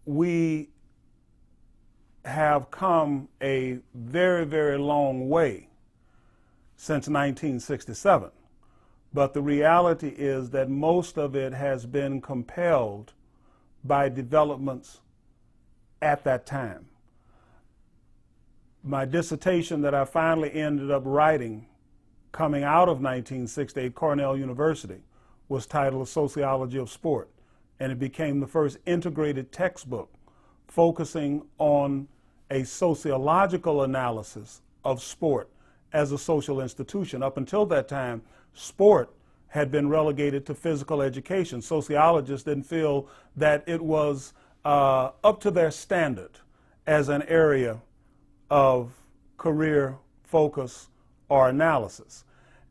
we have come a very, very long way since 1967. But the reality is that most of it has been compelled by developments at that time. My dissertation that I finally ended up writing coming out of 1968, Cornell University, was titled Sociology of Sport, and it became the first integrated textbook focusing on a sociological analysis of sport as a social institution. Up until that time, sport had been relegated to physical education. Sociologists didn't feel that it was up to their standard as an area of career focus or analysis.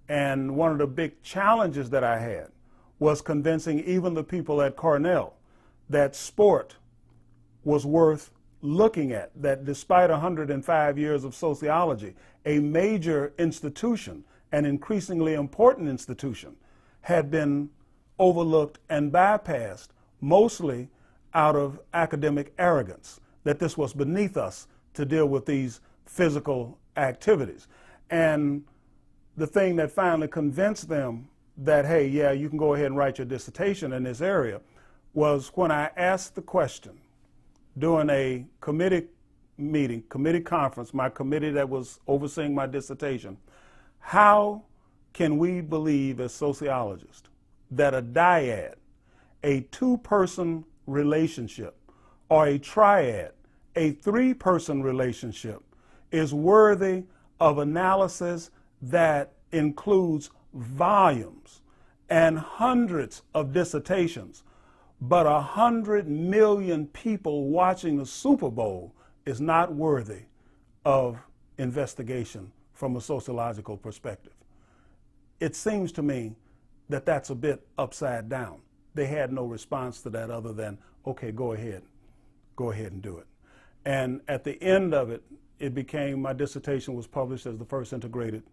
And one of the big challenges that I had was convincing even the people at Cornell that sport was worth looking at, that despite 105 years of sociology, a major institution, an increasingly important institution, had been overlooked and bypassed, mostly out of academic arrogance, that this was beneath us to deal with these physical activities. And the thing that finally convinced them that, hey, yeah, you can go ahead and write your dissertation in this area, was when I asked the question during a committee meeting, committee conference, my committee that was overseeing my dissertation, how can we believe as sociologists that a dyad, a two-person relationship, or a triad, a three-person relationship, is worthy of analysis that includes volumes and hundreds of dissertations, but 100 million people watching the Super Bowl is not worthy of investigation from a sociological perspective? It seems to me that that's a bit upside down. They had no response to that other than, okay, go ahead and do it. And at the end of it, it became, my dissertation was published as the first integrated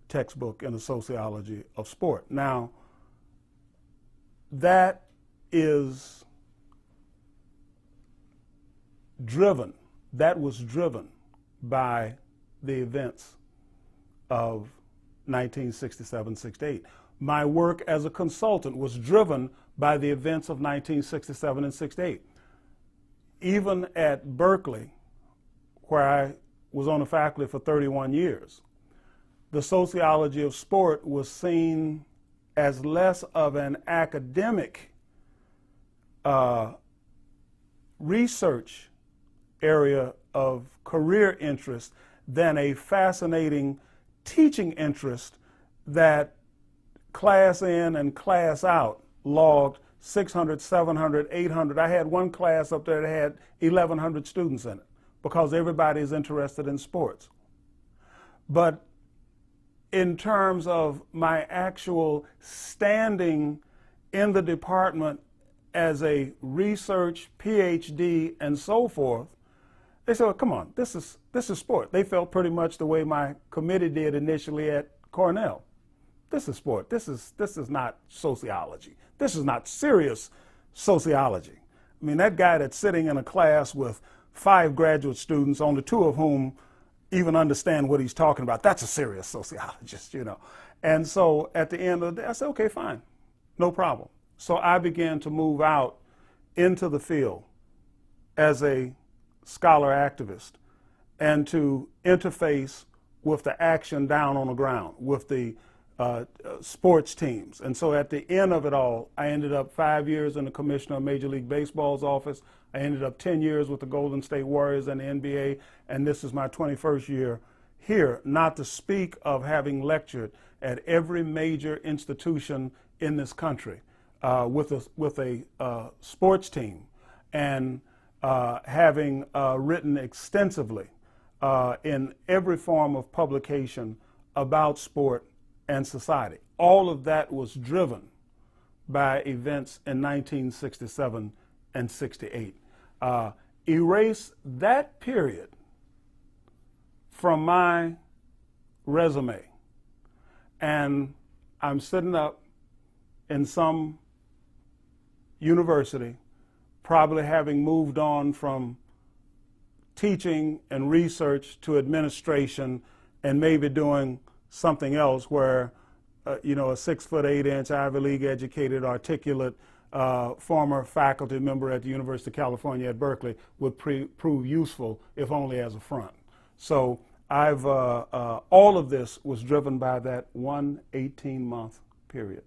textbook in the sociology of sport. Now, that is driven, that was driven by the events of 1967-68. My work as a consultant was driven by the events of 1967 and 68. Even at Berkeley, where I was on the faculty for 31 years, the sociology of sport was seen as less of an academic research area of career interest than a fascinating teaching interest that class in and class out logged 600, 700, 800. I had one class up there that had 1,100 students in it because everybody is interested in sports. But in terms of my actual standing in the department as a research PhD and so forth, they said, well, come on, this is sport. They felt pretty much the way my committee did initially at Cornell. This is sport. This is not sociology. This is not serious sociology. I mean, that guy that's sitting in a class with 5 graduate students, only 2 of whom even understand what he's talking about, that's a serious sociologist, you know. And so at the end of the day, I said, okay, fine, no problem. So I began to move out into the field as a scholar activist and to interface with the action down on the ground, with the sports teams. And so at the end of it all, I ended up 5 years in the Commissioner of Major League Baseball's office. I ended up 10 years with the Golden State Warriors and the NBA, and this is my 21st year here, not to speak of having lectured at every major institution in this country with a sports team, and having written extensively in every form of publication about sport and society. All of that was driven by events in 1967 and 68. Erase that period from my resume, and I'm sitting up in some university probably having moved on from teaching and research to administration and maybe doing something else where, you know, a 6'8" Ivy League educated, articulate former faculty member at the University of California at Berkeley would prove useful, if only as a front. So all of this was driven by that one 18-month period.